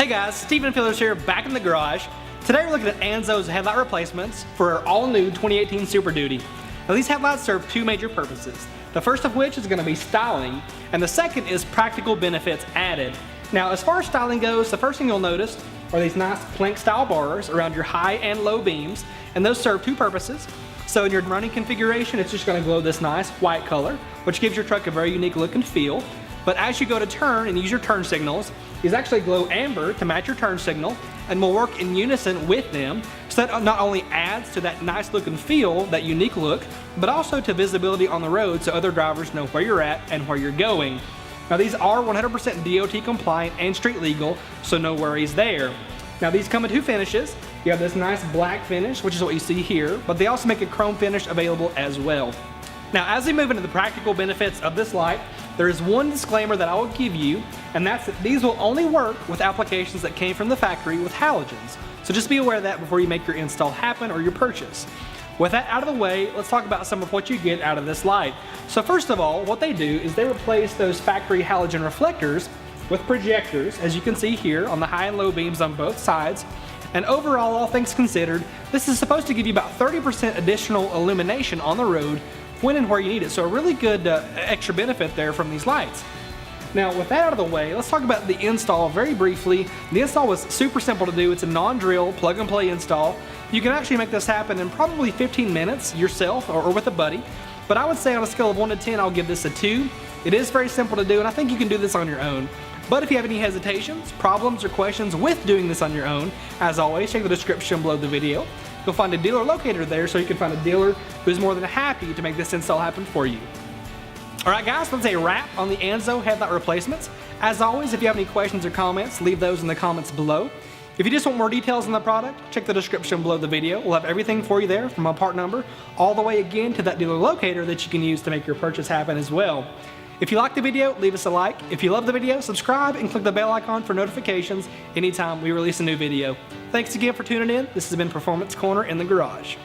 Hey guys, Stephen Fillers here, back in the garage. Today we're looking at AnzoUSA headlight replacements for our all-new 2018 Super Duty. Now these headlights serve two major purposes. The first of which is going to be styling, and the second is practical benefits added. Now as far as styling goes, the first thing you'll notice are these nice plank style bars around your high and low beams, and those serve two purposes. So in your running configuration, it's just going to glow this nice white color, which gives your truck a very unique look and feel. But as you go to turn and use your turn signals, these actually glow amber to match your turn signal and will work in unison with them, so that not only adds to that nice look and feel, that unique look, but also to visibility on the road so other drivers know where you're at and where you're going. Now these are 100% DOT compliant and street legal, so no worries there. Now these come in two finishes. You have this nice black finish, which is what you see here, but they also make a chrome finish available as well. Now as we move into the practical benefits of this light, there is one disclaimer that I will give you, and that's that these will only work with applications that came from the factory with halogens. So just be aware of that before you make your install happen or your purchase. With that out of the way, let's talk about some of what you get out of this light. So first of all, what they do is they replace those factory halogen reflectors with projectors, as you can see here on the high and low beams on both sides. And overall, all things considered, this is supposed to give you about 30% additional illumination on the road when and where you need it. So a really good extra benefit there from these lights. Now with that out of the way, let's talk about the install very briefly. The install was super simple to do. It's a non-drill, plug and play install. You can actually make this happen in probably 15 minutes yourself or with a buddy. But I would say on a scale of 1 to 10, I'll give this a 2. It is very simple to do, and I think you can do this on your own. But if you have any hesitations, problems, or questions with doing this on your own, as always, check the description below the video. You'll find a dealer locator there, so you can find a dealer who's more than happy to make this install happen for you. Alright guys, that's a wrap on the Anzo headlight replacements. As always, if you have any questions or comments, leave those in the comments below. If you just want more details on the product, check the description below the video. We'll have everything for you there, from my part number all the way again to that dealer locator that you can use to make your purchase happen as well. If you liked the video, leave us a like. If you love the video, subscribe and click the bell icon for notifications anytime we release a new video. Thanks again for tuning in. This has been Performance Corner in the Garage.